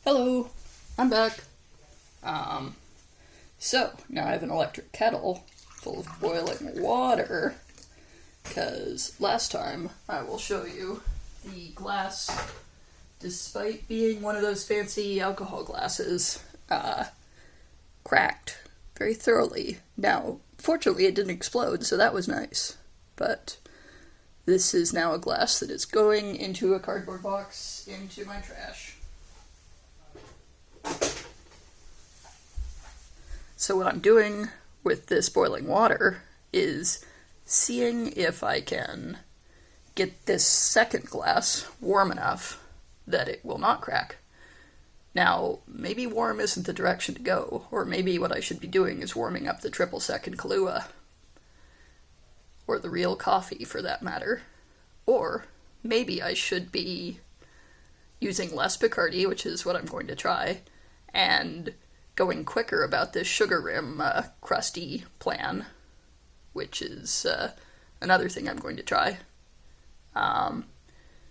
Hello, I'm back. Um, so now I have an electric kettle full of boiling water, because last time, I will show you, the glass, despite being one of those fancy alcohol glasses, cracked very thoroughly. Now, fortunately it didn't explode, so that was nice, but this is now a glass that is going into a cardboard box into my trash. So what I'm doing with this boiling water is seeing if I can get this second glass warm enough that it will not crack. Now, maybe warm isn't the direction to go, or maybe what I should be doing is warming up the triple second Kahlua, or the real coffee for that matter. Or maybe I should be using less Bacardi, which is what I'm going to try, and going quicker about this sugar rim crusty plan, which is another thing I'm going to try,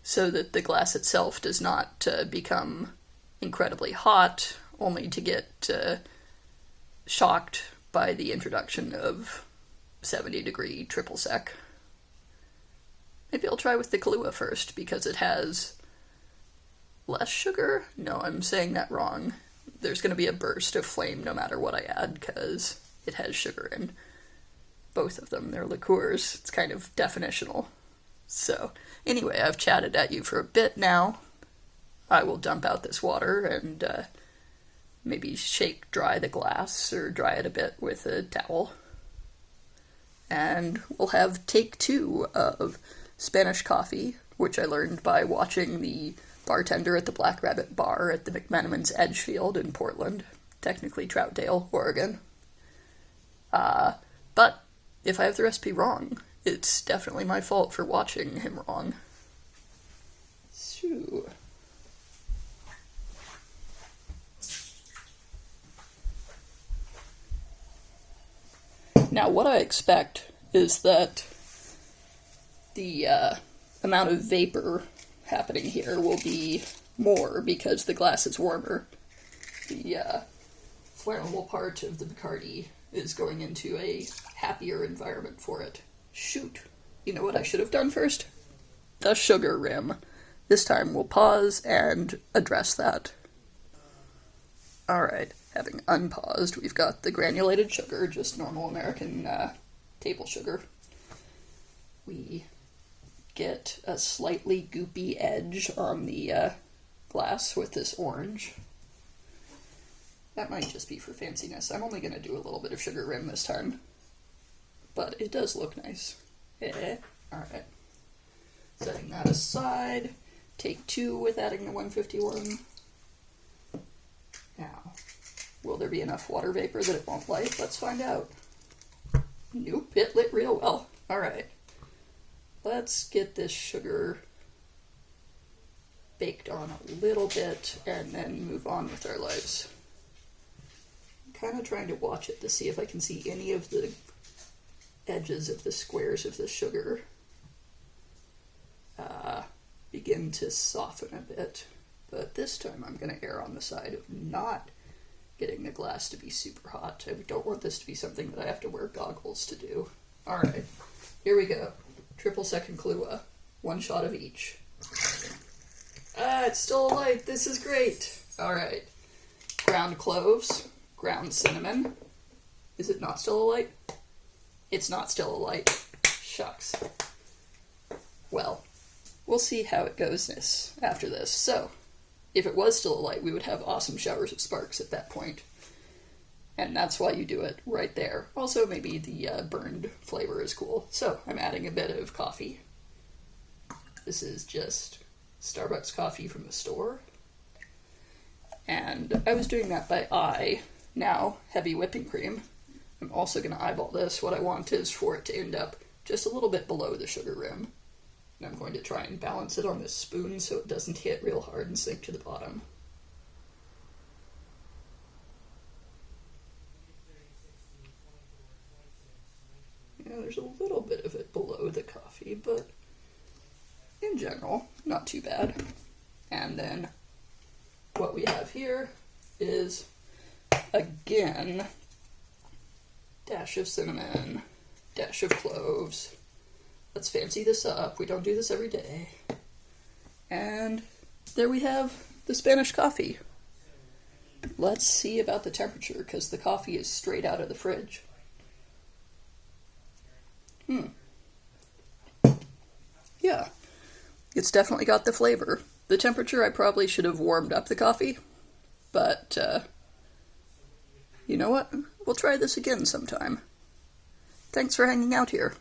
so that the glass itself does not become incredibly hot, only to get shocked by the introduction of 70-degree triple sec. Maybe I'll try with the Kahlua first, because it has less sugar? No, I'm saying that wrong. There's going to be a burst of flame no matter what I add, because it has sugar in both of them. They're liqueurs. It's kind of definitional. So, anyway, I've chatted at you for a bit now. I will dump out this water and maybe shake dry the glass, or dry it a bit with a towel. And we'll have take 2 of Spanish coffee, which I learned by watching the bartender at the Black Rabbit Bar at the McMenamin's Edgefield in Portland, technically Troutdale, Oregon. But if I have the recipe wrong, it's definitely my fault for watching him wrong. So. Now, what I expect is that the amount of vapor happening here will be more because the glass is warmer. The flammable part of the Bacardi is going into a happier environment for it. Shoot. You know what I should have done first? The sugar rim. This time we'll pause and address that. Alright, having unpaused, we've got the granulated sugar, just normal American table sugar. We get a slightly goopy edge on the glass with this orange. That might just be for fanciness. I'm only going to do a little bit of sugar rim this time, but it does look nice. Alright. Setting that aside. Take 2 with adding the 151. Now, will there be enough water vapor that it won't light? Let's find out. Nope, it lit real well. Alright. Let's get this sugar baked on a little bit and then move on with our lives. I'm kind of trying to watch it to see if I can see any of the edges of the squares of the sugar begin to soften a bit. But this time I'm going to err on the side of not getting the glass to be super hot. I don't want this to be something that I have to wear goggles to do. Alright, here we go. Triple second Kahlua. 1 shot of each. It's still alight. This is great. Alright. Ground cloves. Ground cinnamon. Is it not still alight? It's not still alight. Shucks. Well, we'll see how it goes after this. So, if it was still alight, we would have awesome showers of sparks at that point. And that's why you do it right there. Also, maybe the burned flavor is cool. So, I'm adding a bit of coffee. This is just Starbucks coffee from the store. And I was doing that by eye. Now, heavy whipping cream. I'm also going to eyeball this. What I want is for it to end up just a little bit below the sugar rim. And I'm going to try and balance it on this spoon so it doesn't hit real hard and sink to the bottom. Yeah, there's a little bit of it below the coffee, but in general, not too bad. And then what we have here is, again, dash of cinnamon, dash of cloves. Let's fancy this up. We don't do this every day. And there we have the Spanish coffee. Let's see about the temperature, because the coffee is straight out of the fridge. Yeah, it's definitely got the flavor. The temperature, I probably should have warmed up the coffee, but you know what? We'll try this again sometime. Thanks for hanging out here.